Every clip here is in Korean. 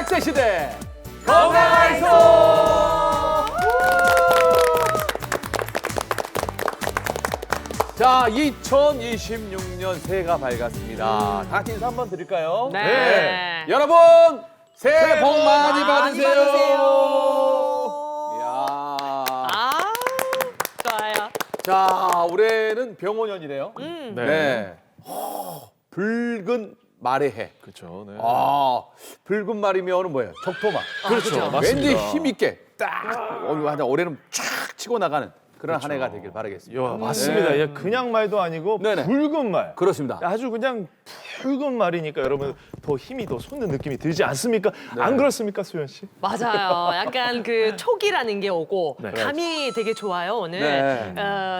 100세 시대 건강하이소. 자, 2026년 새해가 밝았습니다. 다 같이 인사 한번 드릴까요? 네. 여러분, 새해 복 많이 받으세요. 이야. 아, 좋아요. 자, 올해는 병원년이래요. 네. 붉은 말의 해. 그렇죠. 네. 붉은 말이면 뭐예요? 적토마. 그렇죠. 맞습니다. 왠지 힘있게 딱 올해는 쫙 치고 나가는 그런 한 해가 되길 바라겠습니다. 야, 맞습니다. 네. 예, 그냥 말도 아니고 네네. 붉은 말. 그렇습니다. 아주 그냥 붉은 말이니까 여러분 더 힘이 더 솟는 느낌이 들지 않습니까? 안 그렇습니까, 수연 씨? 맞아요. 약간 그 촉이라는 게 오고 네. 감이 되게 좋아요, 오늘. 네.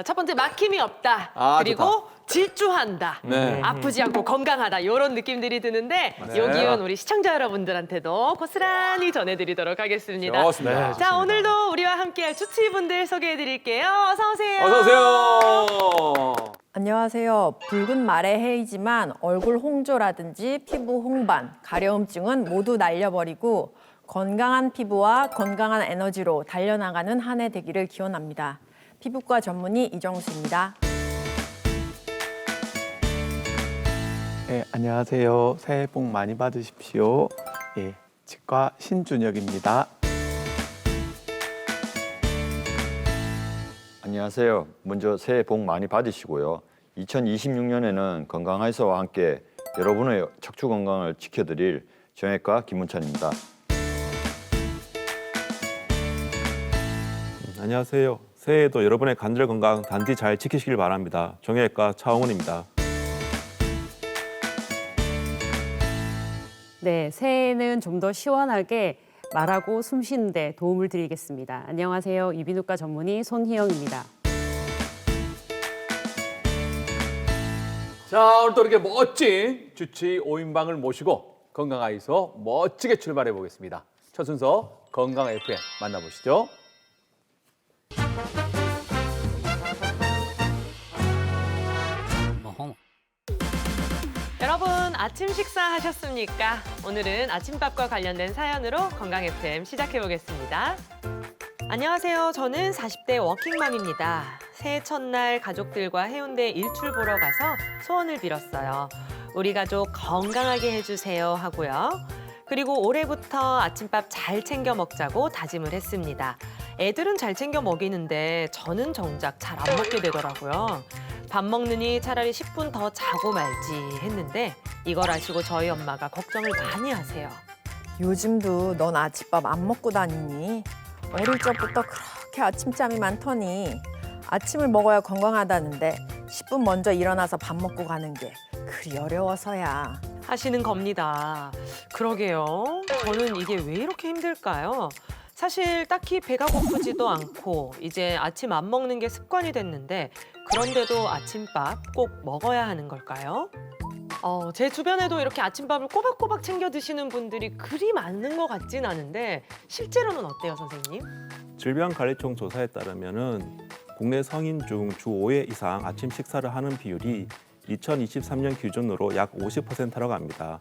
첫 번째 막힘이 없다. 아, 그리고 좋다. 질주한다. 네. 아프지 않고 건강하다. 이런 느낌들이 드는데 요 기운 우리 시청자 여러분들한테도 고스란히 전해드리도록 하겠습니다. 좋습니다. 네. 자, 오늘도 우리와 함께할 주치분들 소개해드릴게요. 어서 오세요. 어서 오세요. 안녕하세요. 붉은 말의 해이지만 얼굴 홍조라든지 피부 홍반, 가려움증은 모두 날려버리고 건강한 피부와 건강한 에너지로 달려나가는 한 해 되기를 기원합니다. 피부과 전문의 이정수입니다. 네, 안녕하세요. 새해 복 많이 받으십시오. 예, 치과 신준혁입니다. 안녕하세요. 먼저 새해 복 많이 받으시고요. 2026년에는 건강하이소와 함께 여러분의 척추 건강을 지켜드릴 정형외과 김문찬입니다. 안녕하세요. 새해에도 여러분의 관절 건강 단디 잘 지키시길 바랍니다. 정형외과 차홍훈입니다. 네, 새해에는 좀 더 시원하게 말하고 숨 쉬는 데 도움을 드리겠습니다. 안녕하세요. 이비인후과 전문의 손희영입니다. 자, 오늘 또 이렇게 멋진 주치 5인방을 모시고 건강하이소 멋지게 출발해 보겠습니다. 첫 순서 건강 FM 만나보시죠. 여러분, 아침 식사하셨습니까? 오늘은 아침밥과 관련된 사연으로 건강 FM 시작해 보겠습니다. 안녕하세요. 저는 40대 워킹맘입니다. 새해 첫날 가족들과 해운대 일출 보러 가서 소원을 빌었어요. 우리 가족 건강하게 해주세요 하고요. 그리고 올해부터 아침밥 잘 챙겨 먹자고 다짐을 했습니다. 애들은 잘 챙겨 먹이는데 저는 정작 잘 안 먹게 되더라고요. 밥 먹느니 차라리 10분 더 자고 말지 했는데 이걸 아시고 저희 엄마가 걱정을 많이 하세요. 요즘도 넌 아침밥 안 먹고 다니니? 어릴 적부터 그렇게 아침잠이 많더니 아침을 먹어야 건강하다는데 10분 먼저 일어나서 밥 먹고 가는 게 그리 어려워서야. 하시는 겁니다. 그러게요. 저는 이게 왜 이렇게 힘들까요? 사실 딱히 배가 고프지도 않고 이제 아침 안 먹는 게 습관이 됐는데 그런데도 아침밥 꼭 먹어야 하는 걸까요? 제 주변에도 이렇게 아침밥을 꼬박꼬박 챙겨 드시는 분들이 그리 많은 것 같진 않은데 실제로는 어때요, 선생님? 질병관리청 조사에 따르면은 국내 성인 중 주 5회 이상 아침 식사를 하는 비율이 2023년 기준으로 약 50%라고 합니다.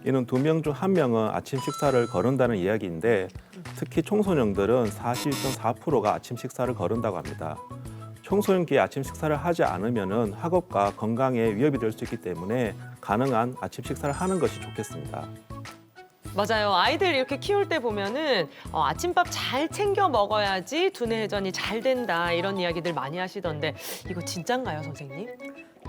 이는 2명 중 1명은 아침 식사를 거른다는 이야기인데 특히 청소년들은 41.4%가 아침 식사를 거른다고 합니다. 청소년기에 아침 식사를 하지 않으면 학업과 건강에 위협이 될 수 있기 때문에 가능한 아침 식사를 하는 것이 좋겠습니다. 맞아요. 아이들 이렇게 키울 때 보면은 아침밥 잘 챙겨 먹어야지 두뇌 회전이 잘 된다 이런 이야기들 많이 하시던데 이거 진짠가요, 선생님?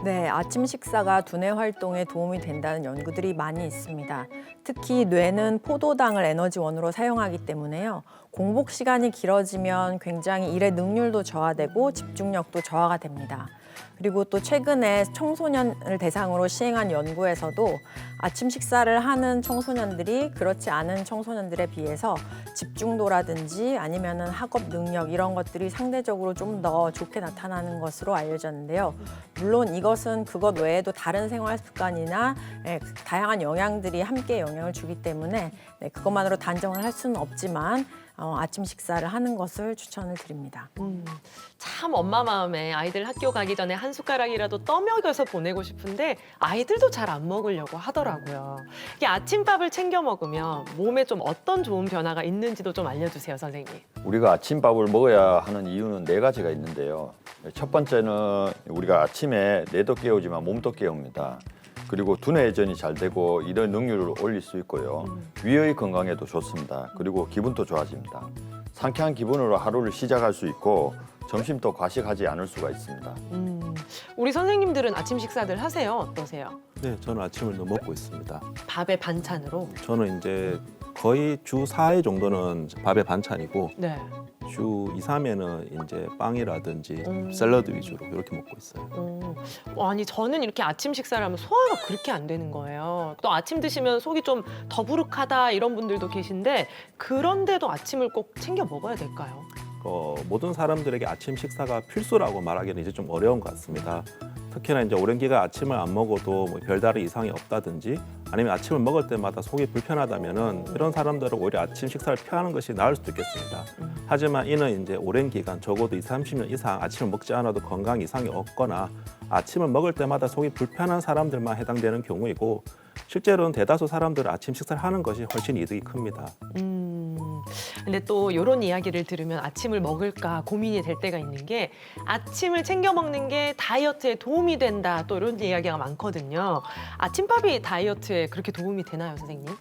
네, 아침 식사가 두뇌 활동에 도움이 된다는 연구들이 많이 있습니다. 특히 뇌는 포도당을 에너지원으로 사용하기 때문에요. 공복 시간이 길어지면 굉장히 일의 능률도 저하되고 집중력도 저하가 됩니다. 그리고 또 최근에 청소년을 대상으로 시행한 연구에서도 아침 식사를 하는 청소년들이 그렇지 않은 청소년들에 비해서 집중도라든지 아니면은 학업 능력 이런 것들이 상대적으로 좀 더 좋게 나타나는 것으로 알려졌는데요. 물론 이것은 그것 외에도 다른 생활 습관이나 다양한 영향들이 함께 영향을 주기 때문에 그것만으로 단정을 할 수는 없지만 아침 식사를 하는 것을 추천을 드립니다. 참 엄마 마음에 아이들 학교 가기 전에 한 숟가락이라도 떠먹여서 보내고 싶은데 아이들도 잘 안 먹으려고 하더라고요. 이게 아침밥을 챙겨 먹으면 몸에 좀 어떤 좋은 변화가 있는지도 좀 알려주세요, 선생님. 우리가 아침밥을 먹어야 하는 이유는 4가지가 있는데요. 첫 번째는 우리가 아침에 뇌도 깨우지만 몸도 깨웁니다. 그리고 두뇌 회전이 잘 되고 이런 능률을 올릴 수 있고요. 위의 건강에도 좋습니다. 그리고 기분도 좋아집니다. 상쾌한 기분으로 하루를 시작할 수 있고 점심도 과식하지 않을 수가 있습니다. 우리 선생님들은 아침 식사들 하세요? 어떠세요? 네, 저는 아침을 먹고 있습니다. 밥에 반찬으로? 저는 이제 거의 주 4회 정도는 밥에 반찬이고 네. 주 2, 3회는 이제 빵이라든지 샐러드 위주로 이렇게 먹고 있어요. 아니 저는 이렇게 아침 식사를 하면 소화가 그렇게 안 되는 거예요. 또 아침 드시면 속이 좀 더부룩하다 이런 분들도 계신데 그런데도 아침을 꼭 챙겨 먹어야 될까요? 모든 사람들에게 아침 식사가 필수라고 말하기는 이제 좀 어려운 것 같습니다. 특히나 이제 오랜 기간 아침을 안 먹어도 뭐 별다른 이상이 없다든지 아니면 아침을 먹을 때마다 속이 불편하다면은 이런 사람들은 오히려 아침 식사를 피하는 것이 나을 수도 있겠습니다. 하지만 이는 이제 오랜 기간 적어도 20, 30년 이상 아침을 먹지 않아도 건강 이상이 없거나 아침을 먹을 때마다 속이 불편한 사람들만 해당되는 경우이고 실제로는 대다수 사람들은 아침 식사를 하는 것이 훨씬 이득이 큽니다. 근데 또 이런 이야기를 들으면 아침을 먹을까 고민이 될 때가 있는 게 아침을 챙겨 먹는 게 다이어트에 도움이 된다 또 이런 이야기가 많거든요. 아침밥이 다이어트에 그렇게 도움이 되나요, 선생님?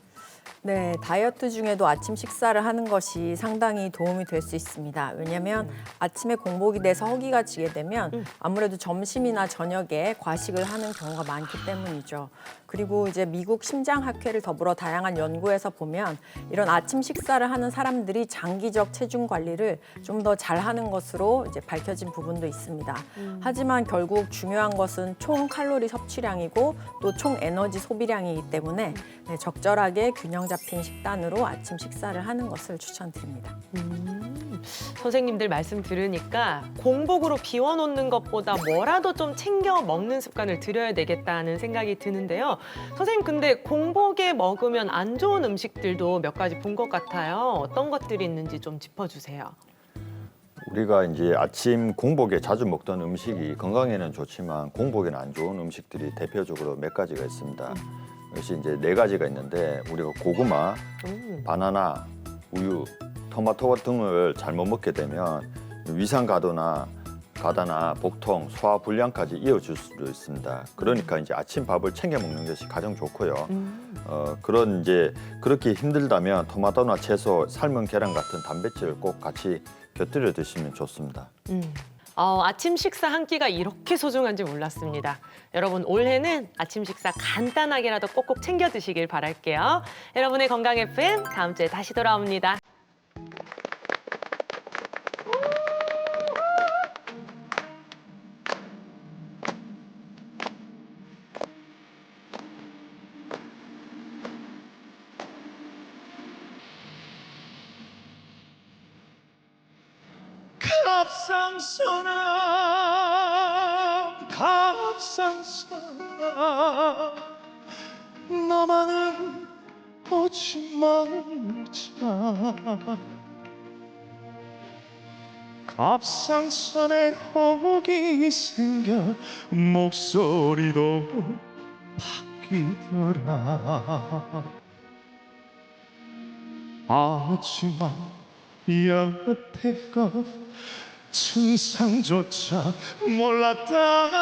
네, 다이어트 중에도 아침 식사를 하는 것이 상당히 도움이 될 수 있습니다. 왜냐하면 아침에 공복이 돼서 허기가 지게 되면 아무래도 점심이나 저녁에 과식을 하는 경우가 많기 때문이죠. 그리고 이제 미국 심장학회를 더불어 다양한 연구에서 보면 이런 아침 식사를 하는 사람들이 장기적 체중 관리를 좀 더 잘하는 것으로 이제 밝혀진 부분도 있습니다. 하지만 결국 중요한 것은 총 칼로리 섭취량이고 또 총 에너지 소비량이기 때문에 네, 적절하게 균형 잡힌 식단으로 아침 식사를 하는 것을 추천드립니다. 선생님들 말씀 들으니까 공복으로 비워놓는 것보다 뭐라도 좀 챙겨 먹는 습관을 들여야 되겠다는 생각이 드는데요. 선생님 근데 공복에 먹으면 안 좋은 음식들도 몇 가지 본 것 같아요. 어떤 것들이 있는지 좀 짚어주세요. 우리가 이제 아침 공복에 자주 먹던 음식이 건강에는 좋지만 공복에는 안 좋은 음식들이 대표적으로 몇 가지가 있습니다. 이것이 이제 4가지가 있는데 우리가 고구마, 바나나, 우유, 토마토 등을 잘못 먹게 되면 위산 가다나 복통, 소화 불량까지 이어질 수도 있습니다. 그러니까 이제 아침 밥을 챙겨 먹는 것이 가장 좋고요. 그렇게 힘들다면 토마토나 채소, 삶은 계란 같은 단백질을 꼭 같이 곁들여 드시면 좋습니다. 아침 식사 한 끼가 이렇게 소중한지 몰랐습니다. 여러분 올해는 아침 식사 간단하게라도 꼭꼭 챙겨 드시길 바랄게요. 여러분의 건강 FM 다음 주에 다시 돌아옵니다. 갑상선아 너만은 오지 말자 갑상선에 혹이 생겨 목소리도 바뀌더라 하지만 여태껏 증상조차 몰랐다가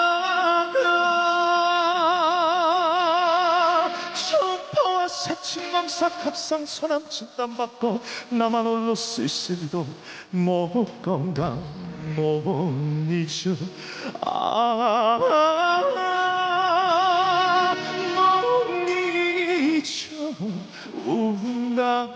초음파와 세침검사 갑상선암 진단받고 나만 홀로 쓸쓸도 못 건강 못 잊어 못 잊어 운다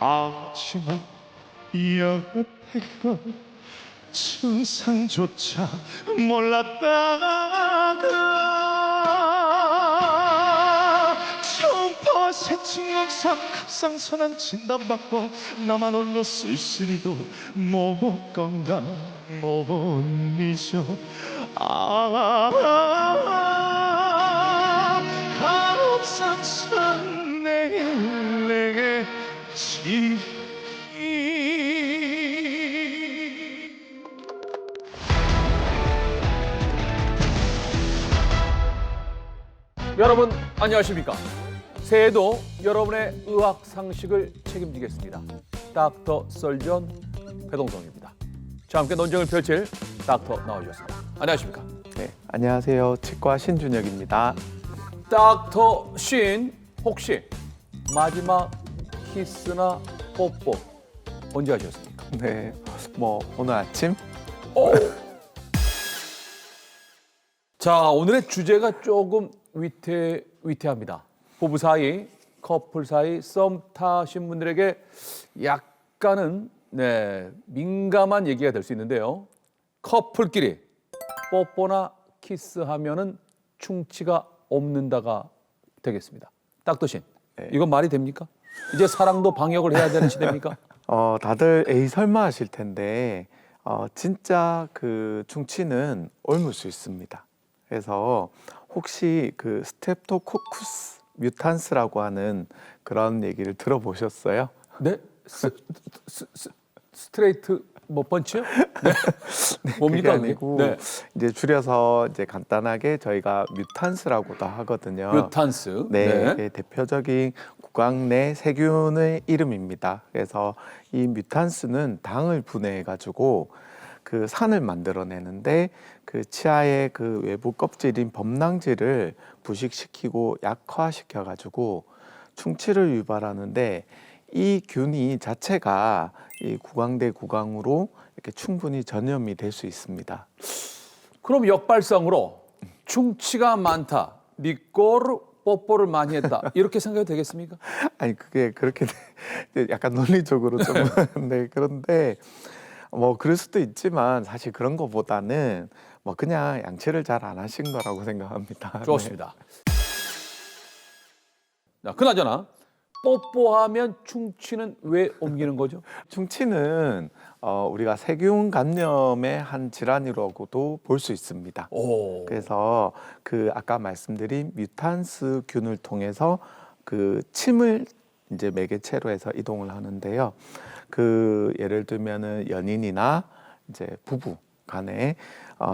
하지만 여태껏 증상조차 몰랐다가 초음파 새칭 항상 갑상선한 진단받고 나만 홀로 쓸쓸히도 못 건강 못 잊어 갑상선 내게 지 여러분 안녕하십니까? 새해에도 여러분의 의학 상식을 책임지겠습니다. 닥터 설전 배동성입니다. 자, 함께 논쟁을 펼칠 닥터 나와주셨습니다. 안녕하십니까? 네, 안녕하세요. 치과 신준혁입니다. 닥터 신, 혹시 마지막 키스나 뽀뽀 언제 하셨습니까? 네, 뭐 오늘 아침 자, 오늘의 주제가 조금 위태합니다. 부부 사이, 커플 사이 썸 타신 분들에게 약간은 민감한 얘기가 될 수 있는데요. 커플끼리 뽀뽀나 키스하면은 충치가 없는다가 되겠습니다. 닥터신, 이건 말이 됩니까? 이제 사랑도 방역을 해야 되는 시대입니까? 다들 에이 설마 하실 텐데 진짜 그 충치는 옮을 수 있습니다. 그래서 혹시 그 스트랩토코쿠스 뮤탄스라고 하는 그런 얘기를 들어보셨어요? 네? 스트레이트 뭐 펀치요? 네. 뭡니까? 그게 아니고 네. 이제 줄여서 이제 간단하게 저희가 뮤탄스라고도 하거든요. 뮤탄스. 네, 네. 대표적인 구강 내 세균의 이름입니다. 그래서 이 뮤탄스는 당을 분해해 가지고 그 산을 만들어내는데 그 치아의 그 외부 껍질인 범낭질을 부식시키고 약화시켜 가지고 충치를 유발하는데 이 균이 자체가 이 구강대 구강으로 이렇게 충분히 전염이 될 수 있습니다. 그럼 역발상으로 충치가 많다. 니꼬르 뽀뽀를 많이 했다. 이렇게 생각해도 되겠습니까? 아니 그게 그렇게 약간 논리적으로 좀 네, 그런데 뭐 그럴 수도 있지만 사실 그런 거보다는 뭐 그냥 양치를 잘 안 하신 거라고 생각합니다. 좋습니다. 자, 그나저나 뽀뽀하면 충치는 왜 옮기는 거죠? 충치는 우리가 세균 감염의 한 질환이라고도 볼 수 있습니다. 오. 그래서 그 아까 말씀드린 뮤탄스 균을 통해서 그 침을 이제 매개체로 해서 이동을 하는데요. 그 예를 들면은 연인이나 이제 부부 간에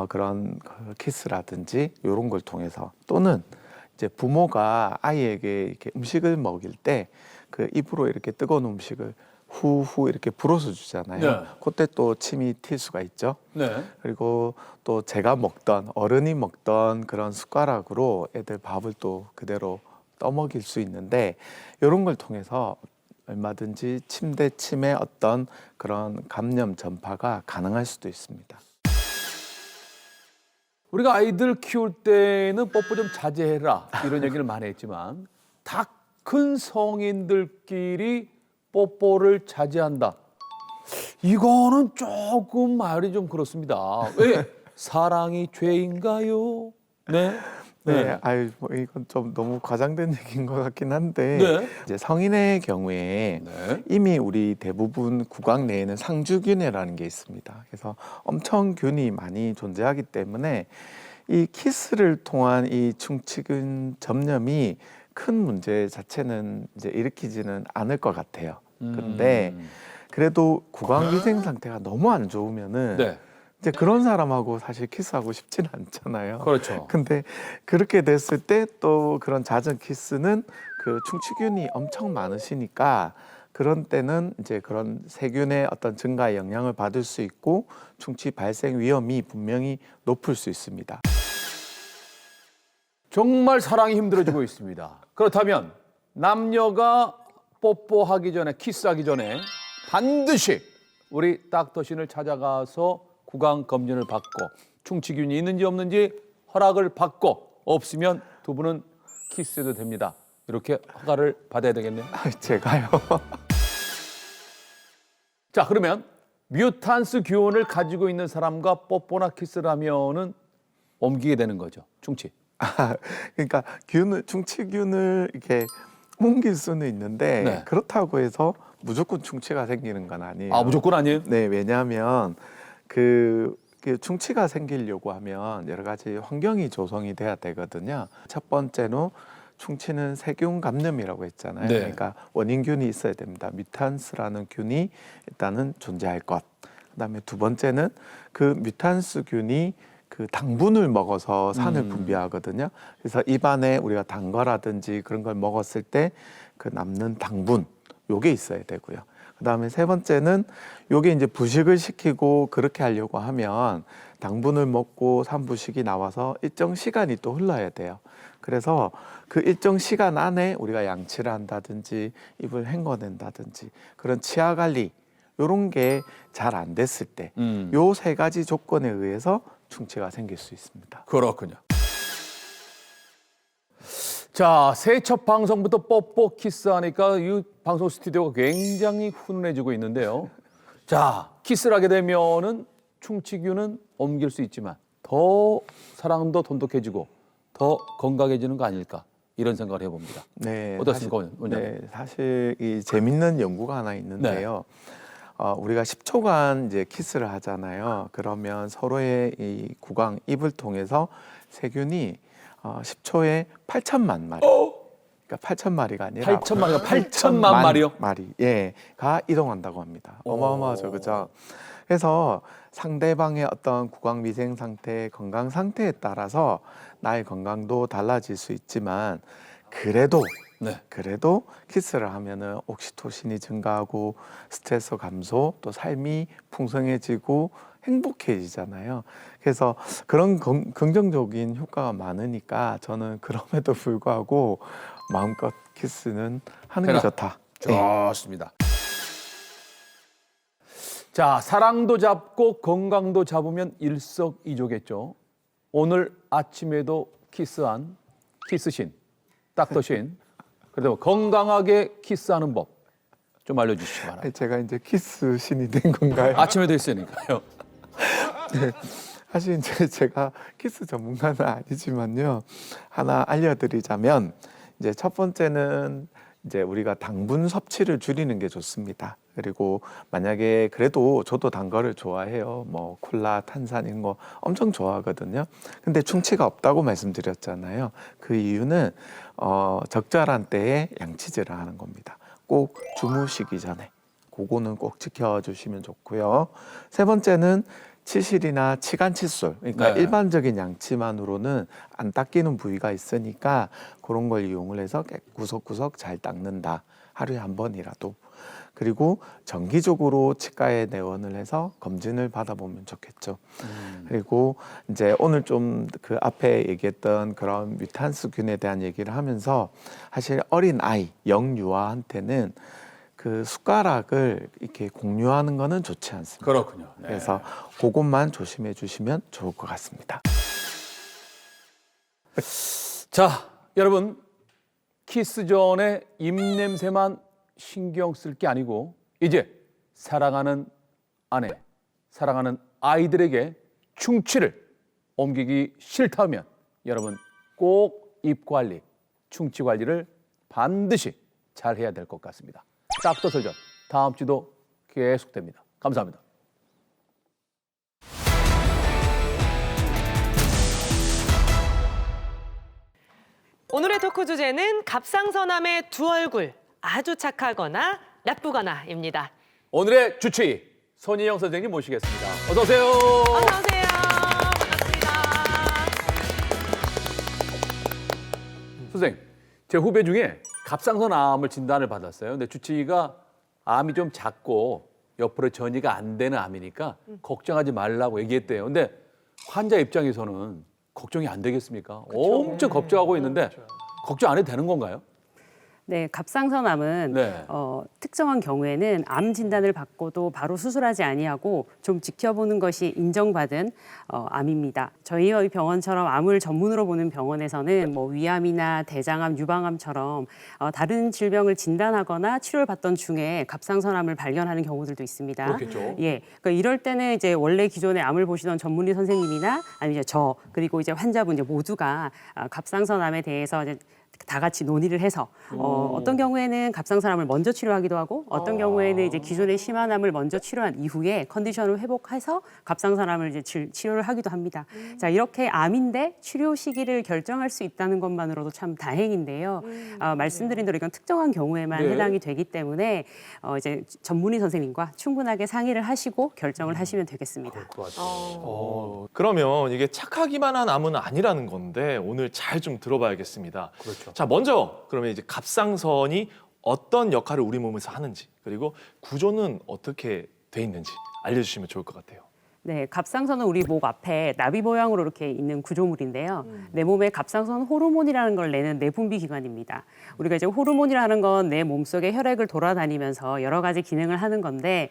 그런 키스라든지 이런 걸 통해서 또는 이제 부모가 아이에게 이렇게 음식을 먹일 때 그 입으로 이렇게 뜨거운 음식을 후후 이렇게 불어서 주잖아요. 네. 그때 또 침이 튈 수가 있죠. 네. 그리고 또 제가 먹던 어른이 먹던 그런 숟가락으로 애들 밥을 또 그대로 떠먹일 수 있는데 이런 걸 통해서 얼마든지 침대 침의 어떤 그런 감염 전파가 가능할 수도 있습니다. 우리가 아이들 키울 때는 뽀뽀 좀 자제해라 이런 얘기를 많이 했지만 다 큰 성인들끼리 뽀뽀를 자제한다. 이거는 조금 말이 좀 그렇습니다. 왜? 사랑이 죄인가요? 네. 네, 아유, 뭐 이건 좀 너무 과장된 얘기인 것 같긴 한데 네. 이제 성인의 경우에 네. 이미 우리 대부분 구강 내에는 상주균이라는 게 있습니다. 그래서 엄청 균이 많이 존재하기 때문에 이 키스를 통한 이 충치균 점염이 큰 문제 자체는 이제 일으키지는 않을 것 같아요. 근데 그래도 구강 위생 상태가 너무 안 좋으면은 네. 이제 그런 사람하고 사실 키스하고 싶지는 않잖아요. 그렇죠. 근데 그렇게 됐을 때 또 그런 잦은 키스는 그 충치균이 엄청 많으시니까 그런 때는 이제 그런 세균의 어떤 증가에 영향을 받을 수 있고 충치 발생 위험이 분명히 높을 수 있습니다. 정말 사랑이 힘들어지고 있습니다. 그렇다면 남녀가 뽀뽀하기 전에 키스하기 전에 반드시 우리 닥터신을 찾아가서 구강 검진을 받고 충치균이 있는지 없는지 허락을 받고 없으면 두 분은 키스해도 됩니다. 이렇게 허가를 받아야 되겠네요. 제가요. 자, 그러면 뮤탄스 균을 가지고 있는 사람과 뽀뽀나 키스를 하면은 옮기게 되는 거죠. 충치. 그러니까 균을 충치균을 이렇게 뭉길 수는 있는데 네. 그렇다고 해서 무조건 충치가 생기는 건 아니에요. 아, 무조건 아니에요? 네, 왜냐하면 그 충치가 생기려고 하면 여러 가지 환경이 조성이 돼야 되거든요. 첫 번째로 충치는 세균 감염이라고 했잖아요. 네. 그러니까 원인균이 있어야 됩니다. 뮤탄스라는 균이 일단은 존재할 것. 그다음에 두 번째는 그 뮤탄스균이 그 당분을 먹어서 산을 분비하거든요. 그래서 입안에 우리가 단 거라든지 그런 걸 먹었을 때 그 남는 당분 요게 있어야 되고요. 그다음에 세 번째는 요게 이제 부식을 시키고 그렇게 하려고 하면 당분을 먹고 산부식이 나와서 일정 시간이 또 흘러야 돼요. 그래서 그 일정 시간 안에 우리가 양치를 한다든지 입을 헹궈낸다든지 그런 치아 관리 요런 게 잘 안 됐을 때 요 세 가지 조건에 의해서 충치가 생길 수 있습니다. 그렇군요. 자, 새해 첫 방송부터 뽀뽀 키스하니까 이 방송 스튜디오가 굉장히 훈훈해지고 있는데요. 자, 키스를 하게 되면은 충치균은 옮길 수 있지만 더 사랑도 돈독해지고 더 건강해지는 거 아닐까 이런 생각을 해봅니다. 네, 어떻습니까, 사실, 원장님? 네, 사실 이 재밌는 연구가 하나 있는데요. 우리가 10초간 이제 키스를 하잖아요. 그러면 서로의 이 구강, 입을 통해서 세균이 10초에 8천만 마리. 그러니까 8,000마리가 아니라 8천마리가 8천만 마리요? 마리, 예, 가 이동한다고 합니다. 어마어마하죠, 그죠? 그래서 상대방의 어떤 구강 위생 상태, 건강 상태에 따라서 나의 건강도 달라질 수 있지만 그래도 키스를 하면은 옥시토신이 증가하고 스트레스 감소, 또 삶이 풍성해지고 행복해지잖아요. 그래서 그런 긍정적인 효과가 많으니까 저는 그럼에도 불구하고 마음껏 키스는 하는 게 해라. 좋다. 좋습니다. 자, 사랑도 잡고 건강도 잡으면 일석이조겠죠. 오늘 아침에도 키스한 키스신, 닥터신. 그래도 건강하게 키스하는 법 좀 알려주시기 바랍니다. 제가 이제 키스 신이 된 건가요? 아침에도 했으니까요. 네. 사실 이제 제가 키스 전문가는 아니지만요. 하나 알려드리자면 이제 첫 번째는 이제 우리가 당분 섭취를 줄이는 게 좋습니다. 그리고 만약에 그래도 저도 단 거를 좋아해요. 뭐 콜라, 탄산 이런 거 엄청 좋아하거든요. 근데 충치가 없다고 말씀드렸잖아요. 그 이유는 적절한 때에 양치질을 하는 겁니다. 꼭 주무시기 전에 그거는 꼭 지켜주시면 좋고요. 세 번째는 치실이나 치간 칫솔, 그러니까 네. 일반적인 양치만으로는 안 닦이는 부위가 있으니까 그런 걸 이용을 해서 구석구석 잘 닦는다. 하루에 한 번이라도. 그리고 정기적으로 치과에 내원을 해서 검진을 받아보면 좋겠죠. 그리고 이제 오늘 좀 그 앞에 얘기했던 그런 뮤탄스균에 대한 얘기를 하면서 사실 어린 아이, 영유아한테는 그 숟가락을 이렇게 공유하는 거는 좋지 않습니다. 그렇군요. 네. 그래서 그것만 조심해 주시면 좋을 것 같습니다. 자, 여러분 키스 전에 입냄새만 신경 쓸 게 아니고 이제 사랑하는 아내, 사랑하는 아이들에게 충치를 옮기기 싫다면 여러분 꼭 입 관리, 충치 관리를 반드시 잘 해야 될 것 같습니다. 닥터 설전 다음 주도 계속됩니다. 감사합니다. 오늘의 토크 주제는 갑상선암의 두 얼굴, 아주 착하거나 나쁘거나입니다. 오늘의 주치의 손희영 선생님 모시겠습니다. 어서 오세요. 어서 오세요. 반갑습니다. 선생님, 제 후배 중에 갑상선암을 진단을 받았어요. 근데 주치의가 암이 좀 작고 옆으로 전이가 안 되는 암이니까 걱정하지 말라고 얘기했대요. 근데 환자 입장에서는 걱정이 안 되겠습니까? 엄청 걱정하고 있는데 걱정 안 해도 되는 건가요? 네, 갑상선암은 네. 특정한 경우에는 암 진단을 받고도 바로 수술하지 아니하고 좀 지켜보는 것이 인정받은 암입니다. 저희 병원처럼 암을 전문으로 보는 병원에서는 뭐 위암이나 대장암, 유방암처럼 다른 질병을 진단하거나 치료를 받던 중에 갑상선암을 발견하는 경우들도 있습니다. 그렇겠죠. 예, 그러니까 이럴 때는 이제 원래 기존에 암을 보시던 전문의 선생님이나 아니면 이제 저 그리고 이제 환자분 이제 모두가 갑상선암에 대해서 이제 다 같이 논의를 해서 어떤 경우에는 갑상선암을 먼저 치료하기도 하고 어떤 경우에는 이제 기존의 심한 암을 먼저 치료한 이후에 컨디션을 회복해서 갑상선암을 이제 치료를 하기도 합니다. 자, 이렇게 암인데 치료 시기를 결정할 수 있다는 것만으로도 참 다행인데요. 말씀드린 대로 이건 특정한 경우에만 네. 해당이 되기 때문에 이제 전문의 선생님과 충분하게 상의를 하시고 결정을 하시면 되겠습니다. 그러면 이게 착하기만 한 암은 아니라는 건데 오늘 잘 좀 들어봐야겠습니다. 그렇죠. 자, 먼저 그러면 이제 갑상선이 어떤 역할을 우리 몸에서 하는지 그리고 구조는 어떻게 돼 있는지 알려주시면 좋을 것 같아요. 네, 갑상선은 우리 목 앞에 나비 모양으로 이렇게 있는 구조물인데요. 내 몸에 갑상선 호르몬이라는 걸 내는 내분비 기관입니다. 우리가 이제 호르몬이라는 건 내 몸속에 혈액을 돌아다니면서 여러 가지 기능을 하는 건데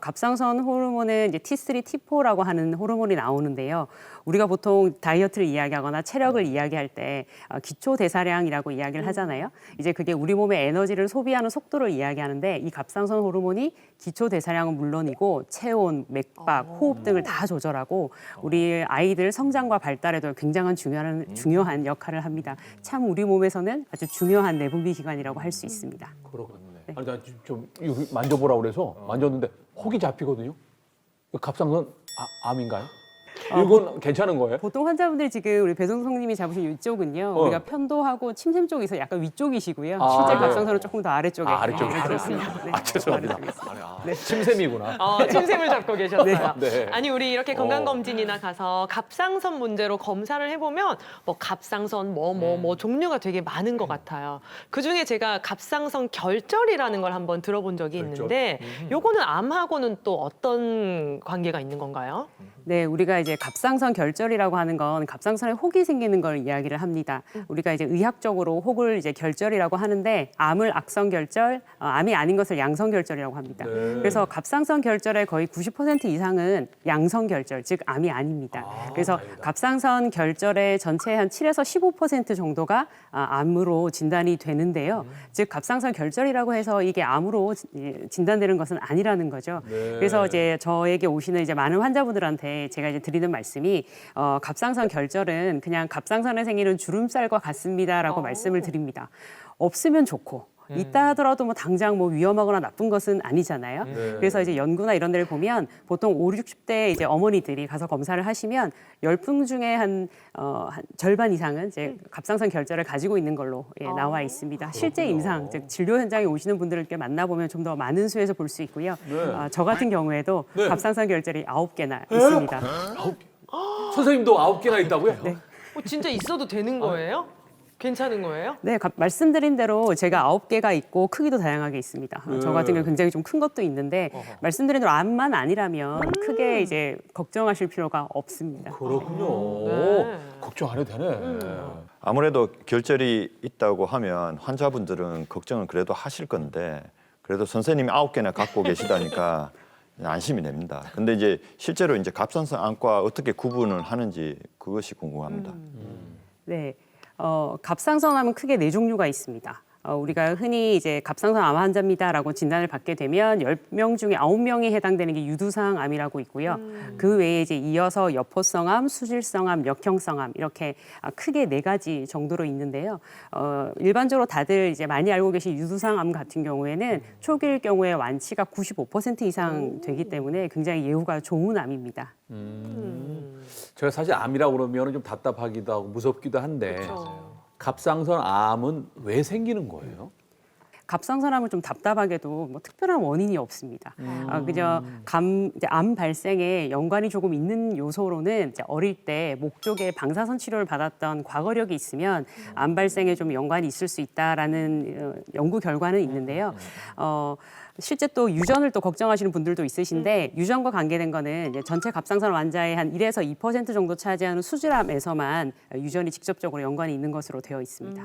갑상선 호르몬은 이제 T3, T4라고 하는 호르몬이 나오는데요. 우리가 보통 다이어트를 이야기하거나 체력을 이야기할 때 기초 대사량이라고 이야기를 하잖아요. 이제 그게 우리 몸의 에너지를 소비하는 속도를 이야기하는데 이 갑상선 호르몬이 기초 대사량은 물론이고 체온, 맥박, 호흡 등을 다 조절하고 우리 아이들 성장과 발달에도 굉장히 중요한 역할을 합니다. 참 우리 몸에서는 아주 중요한 내분비 기관이라고 할 수 있습니다. 그렇군요. 아니 나 좀 여기 만져보라고 그래서 만졌는데 혹이 잡히거든요. 이거 갑상선 암인가요? 이건 괜찮은 거예요? 보통 환자분들이 지금 우리 배송성님이 잡으신 이쪽은요. 우리가 편도하고 침샘 쪽에서 약간 위쪽이시고요. 실제 네. 갑상선은 조금 더 아래쪽에. 아래쪽에. 네, 그렇습니다. 네. 죄송합니다. 침샘이구나. 침샘을 잡고 계셨어요. 네. 아니 우리 이렇게 건강검진이나 가서 갑상선 문제로 검사를 해보면 뭐 갑상선 뭐 종류가 되게 많은 것 같아요. 그중에 제가 갑상선 결절이라는 걸 한번 들어본 적이 있는데 요거는 암하고는 또 어떤 관계가 있는 건가요? 네, 우리가 이제 갑상선 결절이라고 하는 건 갑상선에 혹이 생기는 걸 이야기를 합니다. 우리가 이제 의학적으로 혹을 이제 결절이라고 하는데 암을 악성 결절, 암이 아닌 것을 양성 결절이라고 합니다. 그래서 갑상선 결절의 거의 90% 이상은 양성 결절, 즉 암이 아닙니다. 그래서 갑상선 결절의 전체의 한 7에서 15% 정도가 암으로 진단이 되는데요. 즉 갑상선 결절이라고 해서 이게 암으로 진단되는 것은 아니라는 거죠. 그래서 이제 저에게 오시는 이제 많은 환자분들한테 제가 이제 드리는 말씀이 갑상선 결절은 그냥 갑상선에 생기는 주름살과 같습니다라고 말씀을 드립니다. 없으면 좋고 있다 하더라도 뭐 당장 뭐 위험하거나 나쁜 것은 아니잖아요. 그래서 이제 연구나 이런 데를 보면 보통 5, 60대 이제 어머니들이 가서 검사를 하시면 10분 중에 한 절반 이상은 이제 갑상선 결절을 가지고 있는 걸로 나와 있습니다. 실제 임상, 즉 진료 현장에 오시는 분들께 만나보면 좀 더 많은 수에서 볼 수 있고요. 저 같은 경우에도 갑상선 결절이 9개나 있습니다. 선생님도 9개나 있다고요? 네. 진짜 있어도 되는 거예요? 괜찮은 거예요? 네, 말씀드린 대로 제가 9개가 있고 크기도 다양하게 있습니다. 저 같은 경우 굉장히 좀 큰 것도 있는데 말씀드린 대로 암만 아니라면 크게 이제 걱정하실 필요가 없습니다. 그렇군요. 네. 걱정 안 해도 되네. 아무래도 결절이 있다고 하면 환자분들은 걱정은 그래도 하실 건데 그래도 선생님이 9개나 갖고 계시다니까 안심이 됩니다. 근데 이제 실제로 이제 갑상선 암과 어떻게 구분을 하는지 그것이 궁금합니다. 네, 갑상선암은 크게 4종류가 있습니다. 우리가 흔히 이제 갑상선 암 환자입니다라고 진단을 받게 되면 10명 중에 9명이 해당되는 게 유두상 암이라고 있고요. 그 외에 이제 이어서 여포성암, 수질성암, 역형성암 이렇게 크게 4가지 정도로 있는데요. 일반적으로 다들 이제 많이 알고 계신 유두상 암 같은 경우에는 초기일 경우에 완치가 95% 이상 되기 때문에 굉장히 예후가 좋은 암입니다. 제가 사실 암이라고 그러면 좀 답답하기도 하고 무섭기도 한데 갑상선 암은 왜 생기는 거예요? 갑상선암은 좀 답답하게도 뭐 특별한 원인이 없습니다. 그저 이제 암 발생에 연관이 조금 있는 요소로는 이제 어릴 때 목 쪽에 방사선 치료를 받았던 과거력이 있으면 암 발생에 좀 연관이 있을 수 있다라는 연구 결과는 있는데요. 실제 또 유전을 또 걱정하시는 분들도 있으신데 유전과 관계된 거는 이제 전체 갑상선 환자의 한 1에서 2% 정도 차지하는 수질암에서만 유전이 직접적으로 연관이 있는 것으로 되어 있습니다.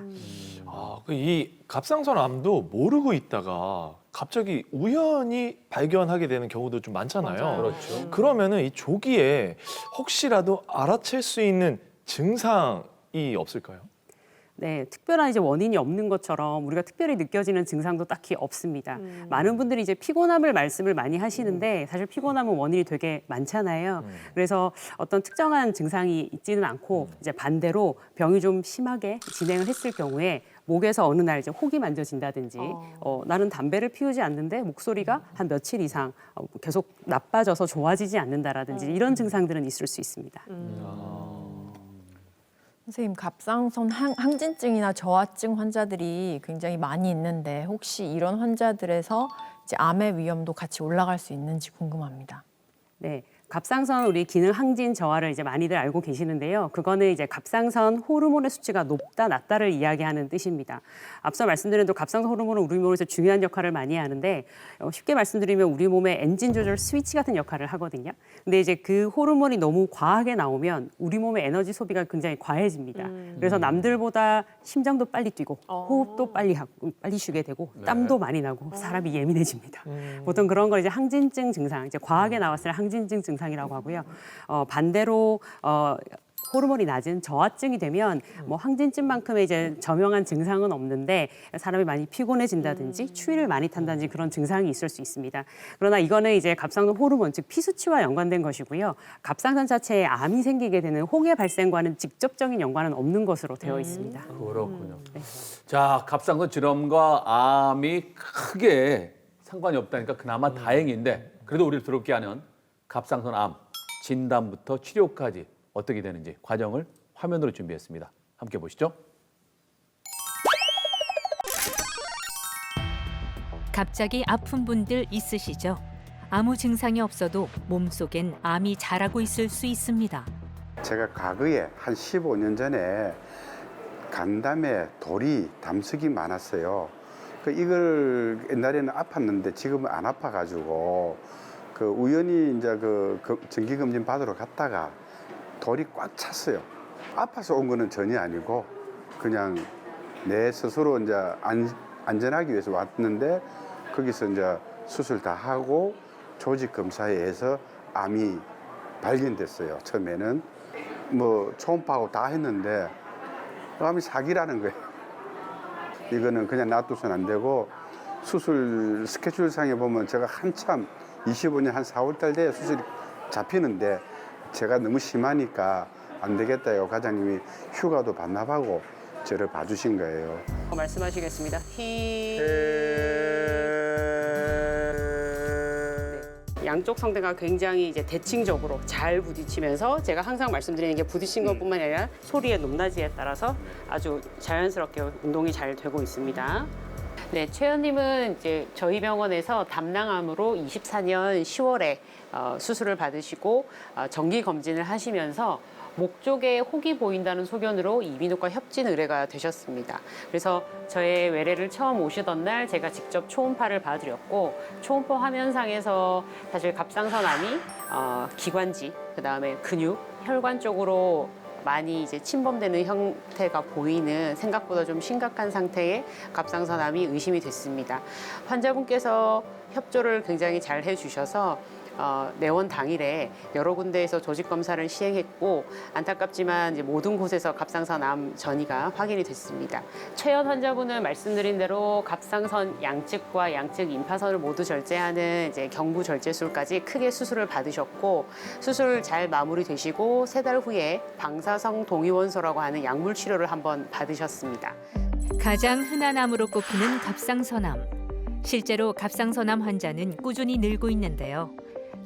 이 갑상선암도 모르고 있다가 갑자기 우연히 발견하게 되는 경우도 좀 많잖아요. 맞아요. 그렇죠. 그러면은 이 조기에 혹시라도 알아챌 수 있는 증상이 없을까요? 네, 특별한 이제 원인이 없는 것처럼 우리가 특별히 느껴지는 증상도 딱히 없습니다. 많은 분들이 이제 피곤함을 말씀을 많이 하시는데 사실 피곤함은 원인이 되게 많잖아요. 그래서 어떤 특정한 증상이 있지는 않고 이제 반대로 병이 좀 심하게 진행을 했을 경우에 목에서 어느 날 이제 혹이 만져진다든지 나는 담배를 피우지 않는데 목소리가 한 며칠 이상 계속 나빠져서 좋아지지 않는다라든지 이런 증상들은 있을 수 있습니다. 선생님, 갑상선 항진증이나 저하증 환자들이 굉장히 많이 있는데 혹시 이런 환자들에서 이제 암의 위험도 같이 올라갈 수 있는지 궁금합니다. 네. 갑상선 우리 기능 항진 저하를 이제 많이들 알고 계시는데요. 그거는 이제 갑상선 호르몬의 수치가 높다 낮다를 이야기하는 뜻입니다. 앞서 말씀드린 대로 갑상선 호르몬은 우리 몸에서 중요한 역할을 많이 하는데 쉽게 말씀드리면 우리 몸의 엔진 조절 스위치 같은 역할을 하거든요. 근데 이제 그 호르몬이 너무 과하게 나오면 우리 몸의 에너지 소비가 굉장히 과해집니다. 그래서 남들보다 심장도 빨리 뛰고 호흡도 빨리 하고 빨리 쉬게 되고 땀도 많이 나고 사람이 예민해집니다. 보통 그런 걸 이제 항진증 증상, 이제 과하게 나왔을 항진증 증상이라고 하고요. 반대로 호르몬이 낮은 저하증이 되면 뭐 항진증만큼의 이제 저명한 증상은 없는데 사람이 많이 피곤해진다든지 추위를 많이 탄다든지 그런 증상이 있을 수 있습니다. 그러나 이거는 이제 갑상선 호르몬, 즉 피수치와 연관된 것이고요. 갑상선 자체에 암이 생기게 되는 혹의 발생과는 직접적인 연관은 없는 것으로 되어 있습니다. 그렇군요. 자, 갑상선 질환과 암이 크게 상관이 없다니까 그나마 다행인데 그래도 우리를 두렵게 하는 갑상선 암 진단부터 치료까지 어떻게 되는지 과정을 화면으로 준비했습니다. 함께 보시죠. 갑자기 아픈 분들 있으시죠? 아무 증상이 없어도 몸속엔 암이 자라고 있을 수 있습니다. 제가 과거에 한 15년 전에 간담에 돌이 담석이 많았어요. 이걸 옛날에는 아팠는데 지금은 안 아파가지고 우연히 이제 정기검진 받으러 갔다가 돌이 꽉 찼어요. 아파서 온 거는 전혀 아니고 그냥 내 스스로 이제 안전하기 위해서 왔는데 거기서 이제 수술 다 하고 조직 검사에 의해서 암이 발견됐어요. 처음에는 뭐 초음파하고 다 했는데 암이 사기라는 거예요. 이거는 그냥 놔두서는 안 되고 수술 스케줄상에 보면 제가 한참 25년 한 4월 달 돼야 수술이 잡히는데 제가 너무 심하니까 안 되겠다요. 과장님이 휴가도 반납하고 저를 봐주신 거예요. 말씀하시겠습니다. 양쪽 성대가 굉장히 이제 대칭적으로 잘 부딪히면서 제가 항상 말씀드리는 게 부딪힌 것뿐만 아니라 소리의 높낮이에 따라서 아주 자연스럽게 운동이 잘 되고 있습니다. 네, 최현님은 이제 저희 병원에서 담낭암으로 24년 10월에 수술을 받으시고 정기 검진을 하시면서 목 쪽에 혹이 보인다는 소견으로 이비인후과 협진 의뢰가 되셨습니다. 그래서 저의 외래를 처음 오시던 날 제가 직접 초음파를 봐드렸고 초음파 화면상에서 사실 갑상선암이 기관지, 그다음에 근육, 혈관 쪽으로 많이 이제 침범되는 형태가 보이는 생각보다 좀 심각한 상태의 갑상선암이 의심이 됐습니다. 환자분께서 협조를 굉장히 잘 해주셔서 내원 당일에 여러 군데에서 조직 검사를 시행했고 안타깝지만 이제 모든 곳에서 갑상선암 전이가 확인이 됐습니다. 최연 환자분은 말씀드린 대로 갑상선 양측과 양측 임파선을 모두 절제하는 이제 경부 절제술까지 크게 수술을 받으셨고 수술 잘 마무리되시고 3달 후에 방사성 동위원소라고 하는 약물 치료를 한번 받으셨습니다. 가장 흔한 암으로 꼽히는 갑상선암. 실제로 갑상선암 환자는 꾸준히 늘고 있는데요.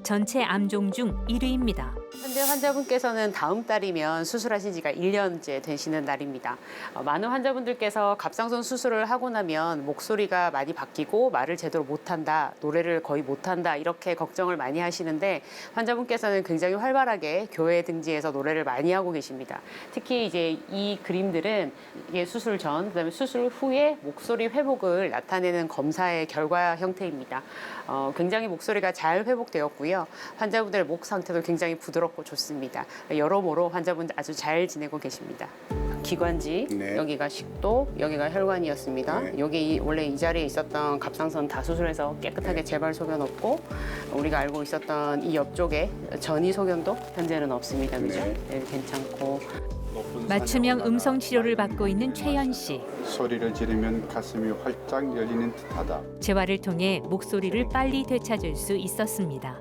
전체 암종 중 1위입니다. 현재 환자분께서는 다음 달이면 수술하신 지가 1년째 되시는 날입니다. 많은 환자분들께서 갑상선 수술을 하고 나면 목소리가 많이 바뀌고 말을 제대로 못한다, 노래를 거의 못한다 이렇게 걱정을 많이 하시는데 환자분께서는 굉장히 활발하게 교회 등지에서 노래를 많이 하고 계십니다. 특히 이제 이 그림들은 이게 수술 전, 그다음에 수술 후에 목소리 회복을 나타내는 검사의 결과 형태입니다. 굉장히 목소리가 잘 회복되었고요. 환자분들의 목 상태도 굉장히 부드럽고 좋습니다. 여러모로 환자분들 아주 잘 지내고 계십니다. 기관지, 네. 여기가 식도, 여기가 혈관이었습니다. 네. 여기 원래 이 자리에 있었던 갑상선 다 수술해서 깨끗하게 재발 소견없고 우리가 알고 있었던 이 옆쪽에 전이 소견도 현재는 없습니다. 그죠? 네, 괜찮고. 맞춤형 음성 치료를 받고 있는 최연 씨. 소리를 지르면 가슴이 활짝 열리는 듯하다. 재활을 통해 목소리를 빨리 되찾을 수 있었습니다.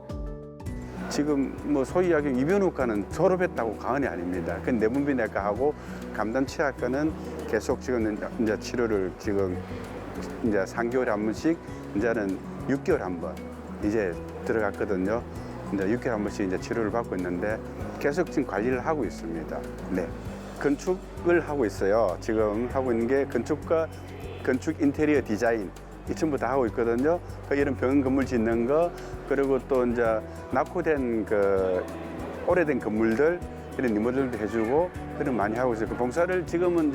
지금 뭐 소위 이야기 이비인후과는 졸업했다고 과언이 아닙니다. 그 내분비내과하고 감담치아과는 계속 지금 이제 치료를 지금 이제 3개월에 한 번씩 이제는 6개월에 한 번 이제 들어갔거든요. 이제 6개월에 한 번씩 이제 치료를 받고 있는데 계속 지금 관리를 하고 있습니다. 네. 건축을 하고 있어요. 지금 하고 있는 게 건축과 건축 인테리어 디자인 이 전부 다 하고 있거든요. 그 이런 병원 건물 짓는 거 그리고 또 이제 낙후된 그 오래된 건물들 이런 리모델도 해주고 그런 많이 하고 있어요. 그 봉사를 지금은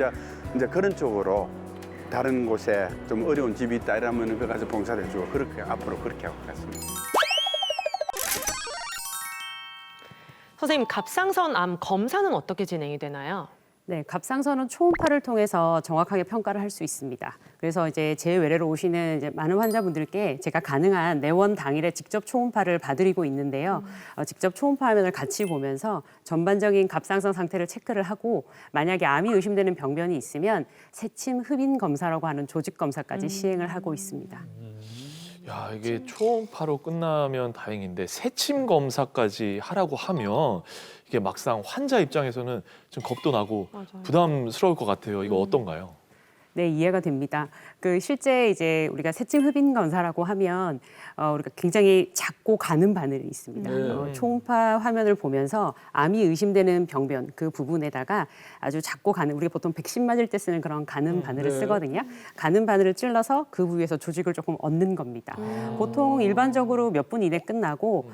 이제 그런 쪽으로 다른 곳에 좀 어려운 집이 있다 이러면 그 가서 봉사를 해주고 그렇게 앞으로 그렇게 하고 있습니다. 선생님, 갑상선 암 검사는 어떻게 진행이 되나요? 네, 갑상선은 초음파를 통해서 정확하게 평가를 할 수 있습니다. 그래서 이제 제 외래로 오시는 이제 많은 환자분들께 제가 가능한 내원 당일에 직접 초음파를 봐드리고 있는데요. 직접 초음파 화면을 같이 보면서 전반적인 갑상선 상태를 체크를 하고 만약에 암이 의심되는 병변이 있으면 새침 흡인 검사라고 하는 조직 검사까지 시행을 하고 있습니다. 야, 이게 초음파로 끝나면 다행인데 새침 검사까지 하라고 하면 이게 막상 환자 입장에서는 좀 겁도 나고 맞아요. 부담스러울 것 같아요. 이거 어떤가요? 네, 이해가 됩니다. 그 실제 이제 우리가 새침 흡인 검사라고 하면 우리가 굉장히 작고 가는 바늘이 있습니다. 네. 초음파 화면을 보면서 암이 의심되는 병변 그 부분에다가 아주 작고 가는 우리가 보통 백신 맞을 때 쓰는 그런 가는 바늘을 네. 쓰거든요. 가는 바늘을 찔러서 그 부위에서 조직을 조금 얻는 겁니다. 보통 일반적으로 몇 분 이내 끝나고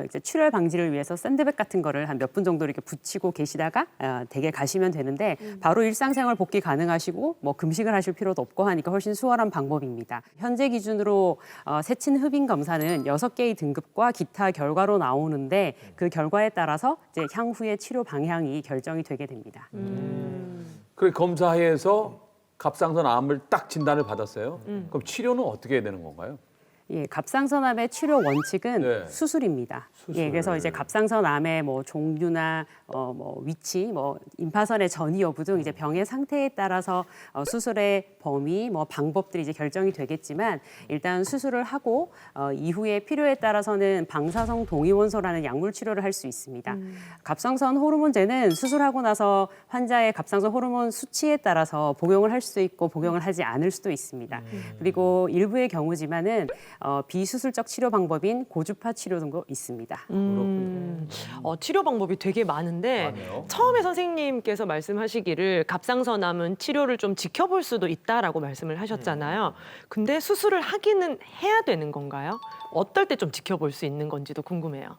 이제 출혈 방지를 위해서 샌드백 같은 거를 한 몇 분 정도 이렇게 붙이고 계시다가 댁에 가시면 되는데 바로 일상생활 복귀 가능하시고 뭐 금식을 하실 필요도 없고 하니까 훨씬 수월한 방법입니다. 현재 기준으로 새침 흡인 검사는 6개의 등급과 기타 결과로 나오는데 그 결과에 따라서 이제 향후의 치료 방향이 결정이 되게 됩니다. 그 검사해서 갑상선 암을 딱 진단을 받았어요. 그럼 치료는 어떻게 해야 되는 건가요? 예, 갑상선암의 치료 원칙은 네. 수술입니다. 예, 그래서 이제 갑상선암의 뭐 종류나 뭐 위치, 뭐 임파선의 전이 여부 등 이제 병의 상태에 따라서 수술의 범위, 뭐 방법들이 이제 결정이 되겠지만 일단 수술을 하고 이후에 필요에 따라서는 방사성 동위원소라는 약물 치료를 할 수 있습니다. 갑상선 호르몬제는 수술하고 나서 환자의 갑상선 호르몬 수치에 따라서 복용을 할 수도 있고 복용을 하지 않을 수도 있습니다. 그리고 일부의 경우지만은 비수술적 치료 방법인 고주파 치료 등도 있습니다. 치료 방법이 되게 많은데 많네요. 처음에 선생님께서 말씀하시기를 갑상선암은 치료를 좀 지켜볼 수도 있다라고 말씀을 하셨잖아요. 근데 수술을 하기는 해야 되는 건가요? 어떨 때 좀 지켜볼 수 있는 건지도 궁금해요.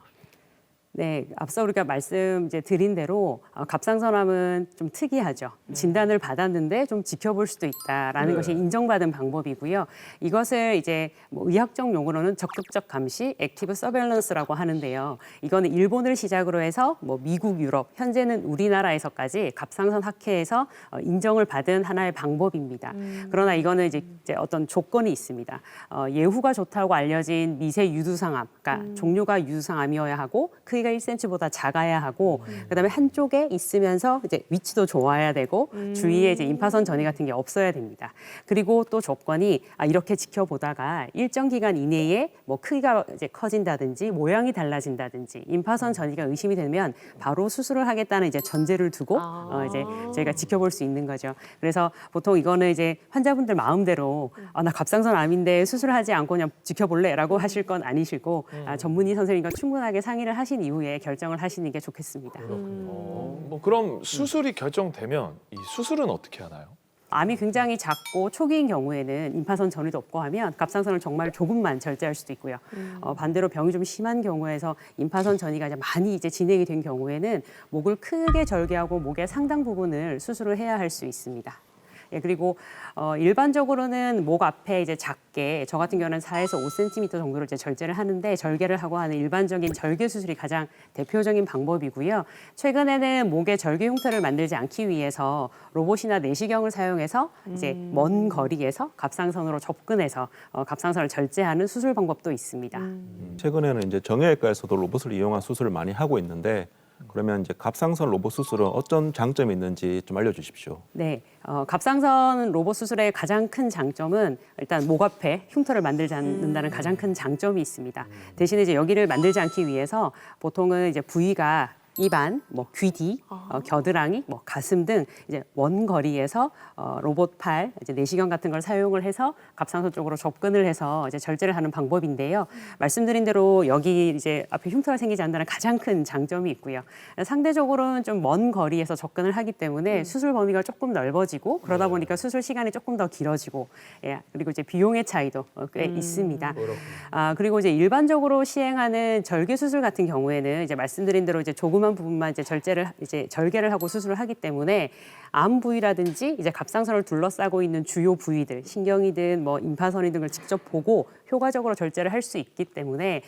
네, 앞서 우리가 말씀 이제 드린 대로 갑상선암은 좀 특이하죠. 진단을 받았는데 좀 지켜볼 수도 있다라는 네. 것이 인정받은 방법이고요. 이것을 이제 뭐 의학적 용어로는 적극적 감시, 액티브 서베일런스라고 하는데요. 이거는 일본을 시작으로 해서 뭐 미국, 유럽, 현재는 우리나라에서까지 갑상선 학회에서 인정을 받은 하나의 방법입니다. 그러나 이거는 이제 어떤 조건이 있습니다. 예후가 좋다고 알려진 미세 유두상암, 그러니까 종류가 유두상암이어야 하고 크기가 1cm보다 작아야 하고 그다음에 한쪽에 있으면서 이제 위치도 좋아야 되고 주위에 이제 임파선 전이 같은 게 없어야 됩니다. 그리고 또 조건이 이렇게 지켜보다가 일정 기간 이내에 뭐 크기가 이제 커진다든지 모양이 달라진다든지 임파선 전이가 의심이 되면 바로 수술을 하겠다는 이제 전제를 두고 이제 저희가 지켜볼 수 있는 거죠. 그래서 보통 이거는 이제 환자분들 마음대로 나 갑상선 암인데 수술을 하지 않고 그냥 지켜볼래라고 하실 건 아니시고 전문의 선생님과 충분하게 상의를 하신 이후에 결정을 하시는 게 좋겠습니다. 뭐 그럼 수술이 결정되면 이 수술은 어떻게 하나요? 암이 굉장히 작고 초기인 경우에는 임파선 전이도 없고 하면 갑상선을 정말 조금만 절제할 수도 있고요. 반대로 병이 좀 심한 경우에서 임파선 전이가 이제 많이 이제 진행이 된 경우에는 목을 크게 절개하고 목의 상당 부분을 수술을 해야 할 수 있습니다. 예, 그리고 일반적으로는 목 앞에 이제 작게 저 같은 경우는 4에서 5cm 정도로 이제 절제를 하는데 절개를 하고 하는 일반적인 절개 수술이 가장 대표적인 방법이고요. 최근에는 목의 절개 흉터를 만들지 않기 위해서 로봇이나 내시경을 사용해서 이제 먼 거리에서 갑상선으로 접근해서 갑상선을 절제하는 수술 방법도 있습니다. 최근에는 이제 정형외과에서도 로봇을 이용한 수술을 많이 하고 있는데 그러면 이제 갑상선 로봇 수술은 어떤 장점이 있는지 좀 알려주십시오. 네, 갑상선 로봇 수술의 가장 큰 장점은 일단 목 앞에 흉터를 만들지 않는다는 가장 큰 장점이 있습니다. 대신에 이제 여기를 만들지 않기 위해서 보통은 이제 부위가 입안, 뭐 귀 뒤, 겨드랑이, 뭐 가슴 등 이제 먼 거리에서 로봇 팔, 이제 내시경 같은 걸 사용을 해서 갑상선 쪽으로 접근을 해서 이제 절제를 하는 방법인데요. 말씀드린 대로 여기 이제 앞에 흉터가 생기지 않는다는 가장 큰 장점이 있고요. 상대적으로는 좀 먼 거리에서 접근을 하기 때문에 수술 범위가 조금 넓어지고 그러다 보니까 수술 시간이 조금 더 길어지고, 예, 그리고 이제 비용의 차이도 꽤 있습니다. 그리고 이제 일반적으로 시행하는 절개 수술 같은 경우에는 이제 말씀드린 대로 이제 조그만 부분만 이제 절개를 하고 수술을 하기 때문에 암 부위라든지 이제 갑상선을 둘러싸고 있는 주요 부위들, 신경이든 뭐 임파선이 등을 직접 보고 효과적으로 절제를 할 수 있기 때문에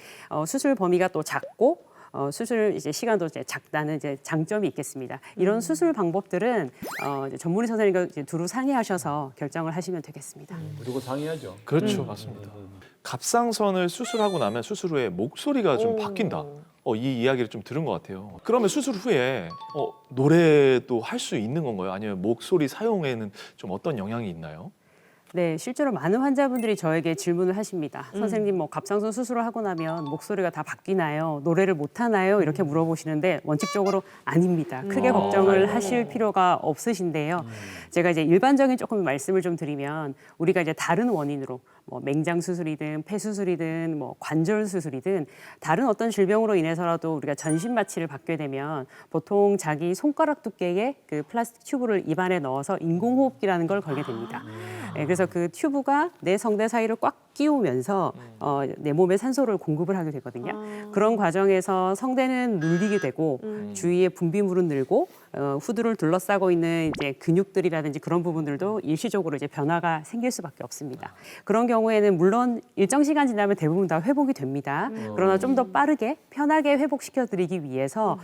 수술 범위가 또 작고 수술 이제 시간도 이제 작다는 이제 장점이 있겠습니다. 이런 수술 방법들은 이제 전문의 선생님과 이제 두루 상의하셔서 결정을 하시면 되겠습니다. 무조건 상의하죠. 그렇죠, 맞습니다. 갑상선을 수술하고 나면 수술 후에 목소리가 좀 바뀐다. 이 이야기를 좀 들은 것 같아요. 그러면 수술 후에 노래도 할 수 있는 건가요? 아니면 목소리 사용에는 좀 어떤 영향이 있나요? 네, 실제로 많은 환자분들이 저에게 질문을 하십니다. 선생님, 뭐 갑상선 수술을 하고 나면 목소리가 다 바뀌나요? 노래를 못 하나요? 이렇게 물어보시는데 원칙적으로 아닙니다. 크게 걱정을 하실 필요가 없으신데요. 제가 이제 일반적인 조금 말씀을 좀 드리면 우리가 이제 다른 원인으로 뭐 맹장 수술이든 폐 수술이든 뭐 관절 수술이든 다른 어떤 질병으로 인해서라도 우리가 전신 마취를 받게 되면 보통 자기 손가락 두께의 그 플라스틱 튜브를 입안에 넣어서 인공호흡기라는 걸 걸게 됩니다. 네, 그래서 그 튜브가 내 성대 사이를 꽉 끼우면서 내 몸에 산소를 공급을 하게 되거든요. 그런 과정에서 성대는 눌리게 되고 주위에 분비물은 늘고 후두를 둘러싸고 있는 이제 근육들이라든지 그런 부분들도 일시적으로 이제 변화가 생길 수밖에 없습니다. 그런 경우에는 물론 일정 시간 지나면 대부분 다 회복이 됩니다. 그러나 좀 더 빠르게 편하게 회복시켜드리기 위해서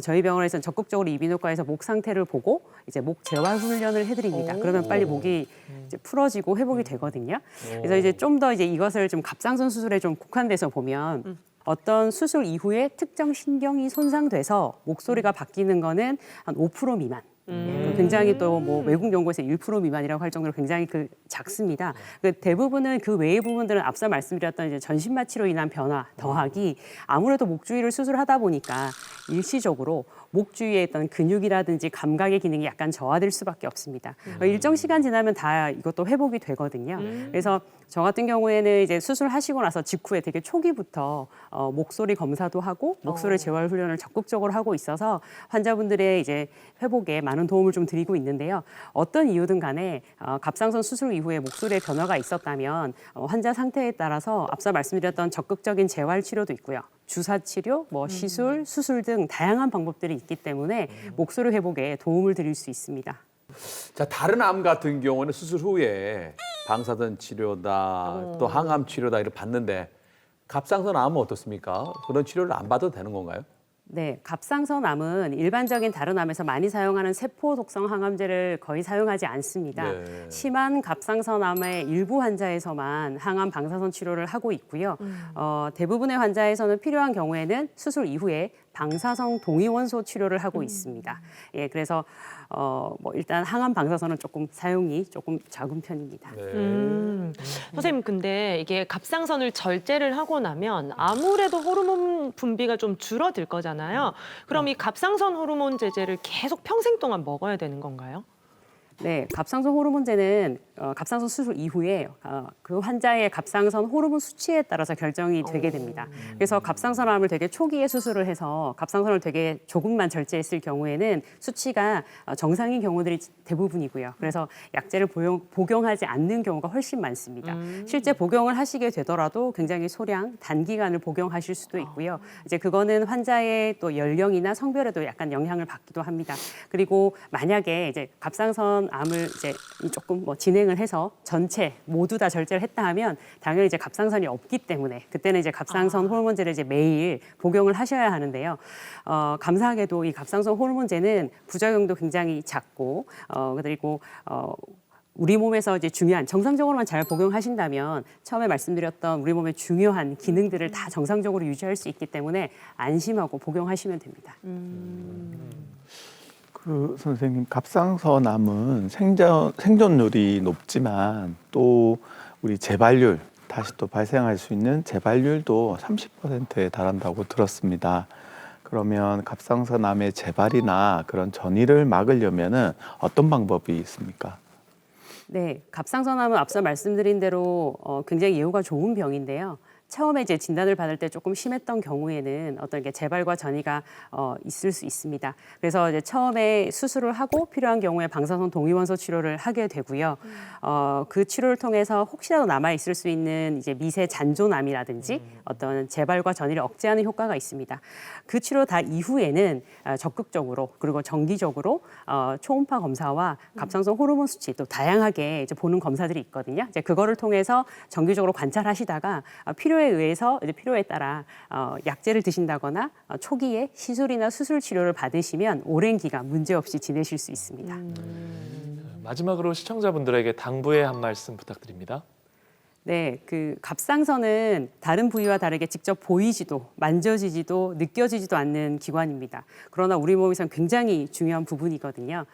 저희 병원에서는 적극적으로 이비인후과에서 목 상태를 보고 이제 목 재활 훈련을 해드립니다. 그러면 빨리 목이 이제 풀어지고 회복이 되거든요. 그래서 이제 좀 더 이제 이것을 좀 갑상선 수술에 좀 국한돼서 보면 어떤 수술 이후에 특정 신경이 손상돼서 목소리가 바뀌는 거는 한 5% 미만. 굉장히 또 뭐 외국 연구에서 1% 미만이라고 할 정도로 굉장히 작습니다. 대부분은 그 외의 부분들은 앞서 말씀드렸던 이제 전신 마취로 인한 변화 더하기 아무래도 목 주위를 수술하다 보니까 일시적으로 목 주위에 있던 근육이라든지 감각의 기능이 약간 저하될 수밖에 없습니다. 일정 시간 지나면 다 이것도 회복이 되거든요. 그래서 저 같은 경우에는 이제 수술하시고 나서 직후에 되게 초기부터 목소리 검사도 하고 목소리 재활 훈련을 적극적으로 하고 있어서 환자분들의 이제 회복에 많은 도움을 좀 드리고 있는데요. 어떤 이유든 간에 갑상선 수술 이후에 목소리에 변화가 있었다면 환자 상태에 따라서 앞서 말씀드렸던 적극적인 재활 치료도 있고요. 주사 치료, 뭐 시술, 수술 등 다양한 방법들이 있기 때문에 목소리 회복에 도움을 드릴 수 있습니다. 자, 다른 암 같은 경우는 수술 후에 방사선 치료다, 또 항암 치료다 이렇게 받는데 갑상선 암은 어떻습니까? 그런 치료를 안 받아도 되는 건가요? 네, 갑상선암은 일반적인 다른 암에서 많이 사용하는 세포 독성 항암제를 거의 사용하지 않습니다. 네. 심한 갑상선암의 일부 환자에서만 항암 방사선 치료를 하고 있고요. 대부분의 환자에서는 필요한 경우에는 수술 이후에 방사성 동위원소 치료를 하고 있습니다. 예, 그래서 뭐 일단 항암 방사선은 조금 사용이 조금 적은 편입니다. 선생님, 근데 이게 갑상선을 절제를 하고 나면 아무래도 호르몬 분비가 좀 줄어들 거잖아요. 그럼 이 갑상선 호르몬 제제를 계속 평생 동안 먹어야 되는 건가요? 네, 갑상선 호르몬제는 갑상선 수술 이후에 그 환자의 갑상선 호르몬 수치에 따라서 결정이 되게 됩니다. 그래서 갑상선암을 되게 초기에 수술을 해서 갑상선을 되게 조금만 절제했을 경우에는 수치가 정상인 경우들이 대부분이고요. 그래서 약제를 복용하지 않는 경우가 훨씬 많습니다. 실제 복용을 하시게 되더라도 굉장히 소량, 단기간을 복용하실 수도 있고요. 이제 그거는 환자의 또 연령이나 성별에도 약간 영향을 받기도 합니다. 그리고 만약에 이제 갑상선 암을 이제 조금 뭐 진행을 해서 전체 모두 다 절제를 했다 하면 당연히 이제 갑상선이 없기 때문에 그때는 이제 갑상선 호르몬제를 이제 매일 복용을 하셔야 하는데요. 감사하게도 이 갑상선 호르몬제는 부작용도 굉장히 작고 그리고 우리 몸에서 이제 중요한 정상적으로만 잘 복용하신다면 처음에 말씀드렸던 우리 몸의 중요한 기능들을 다 정상적으로 유지할 수 있기 때문에 안심하고 복용하시면 됩니다. 그 선생님, 갑상선암은 생존율이 높지만 또 우리 재발률, 다시 또 발생할 수 있는 재발률도 30%에 달한다고 들었습니다. 그러면 갑상선암의 재발이나 그런 전이를 막으려면은 어떤 방법이 있습니까? 네, 갑상선암은 앞서 말씀드린 대로 굉장히 예후가 좋은 병인데요. 처음에 이제 진단을 받을 때 조금 심했던 경우에는 어떤 게 재발과 전이가 있을 수 있습니다. 그래서 이제 처음에 수술을 하고 필요한 경우에 방사선 동위원소 치료를 하게 되고요. 그 치료를 통해서 혹시라도 남아 있을 수 있는 이제 미세 잔존암이라든지 어떤 재발과 전이를 억제하는 효과가 있습니다. 그 치료 다 이후에는 적극적으로 그리고 정기적으로 초음파 검사와 갑상선 호르몬 수치 또 다양하게 이제 보는 검사들이 있거든요. 이제 그거를 통해서 정기적으로 관찰하시다가 필요에 의해서 이제 필요에 따라 약제를 드신다거나 초기에 시술이나 수술 치료를 받으시면 오랜 기간 문제 없이 지내실 수 있습니다. 마지막으로 시청자분들에게 당부의 한 말씀 부탁드립니다. 네, 그 갑상선은 다른 부위와 다르게 직접 보이지도 만져지지도 느껴지지도 않는 기관입니다. 그러나 우리 몸에서는 굉장히 중요한 부분이거든요.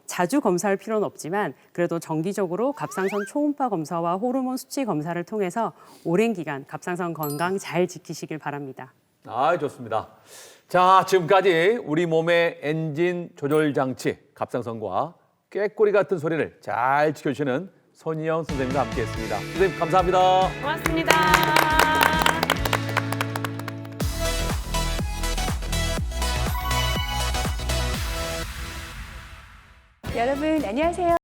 자주 검사할 필요는 없지만 그래도 정기적으로 갑상선 초음파 검사와 호르몬 수치 검사를 통해서 오랜 기간 갑상선 건강 잘 지키시길 바랍니다. 아, 좋습니다. 자, 지금까지 우리 몸의 엔진 조절 장치 갑상선과 꾀꼬리 같은 소리를 잘 지켜주시는 손희영 선생님과 함께했습니다. 선생님 감사합니다. 고맙습니다. 여러분 안녕하세요.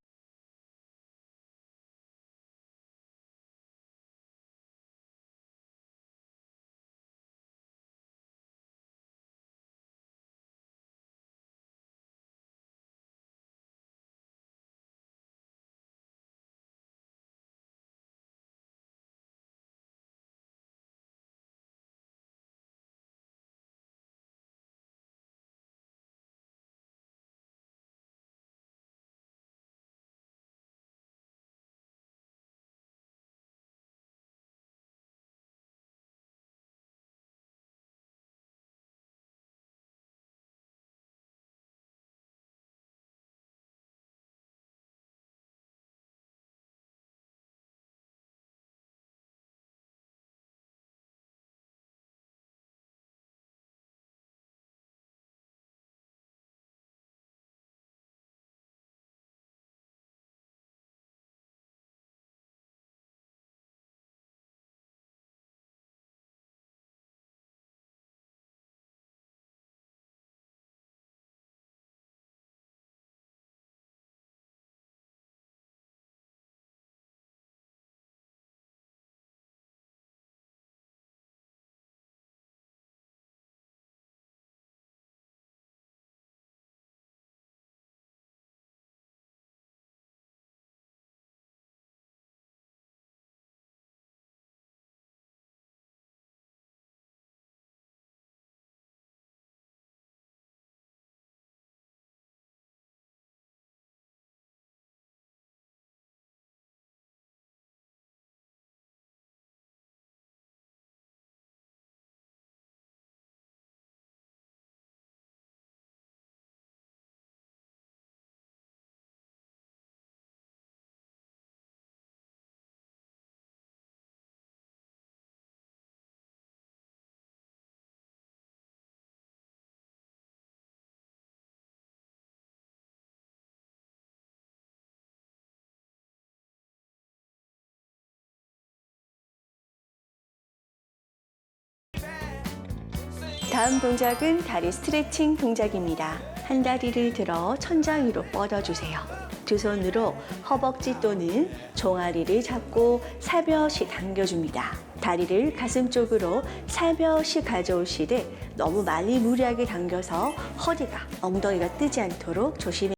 다음 동작은 다리 스트레칭 동작입니다. 한 다리를 들어 천장 위로 뻗어주세요. 두 손으로 허벅지 또는 종아리를 잡고 살며시 당겨줍니다. 다리를 가슴 쪽으로 살며시 가져오시되 너무 많이 무리하게 당겨서 허리가, 엉덩이가 뜨지 않도록 조심해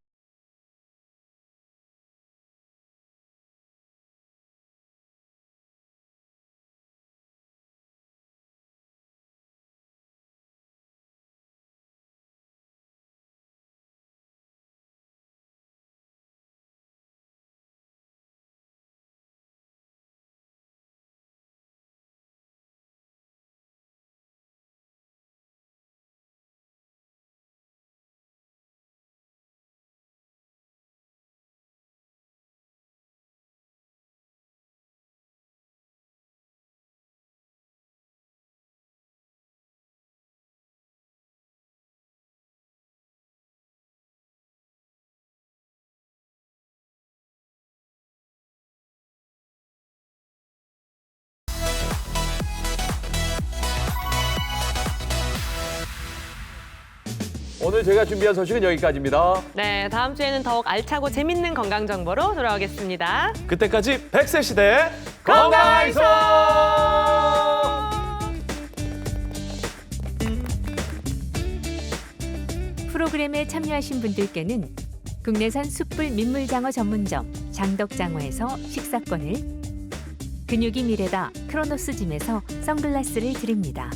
오늘 제가 준비한 소식은 여기까지입니다. 네, 다음 주에는 더욱 알차고 재밌는 건강 정보로 돌아오겠습니다. 그때까지 100세 시대 건강하이소! 프로그램에 참여하신 분들께는 국내산 숯불 민물장어 전문점 장덕장어에서 식사권을, 근육이 미래다 크로노스짐에서 선글라스를 드립니다.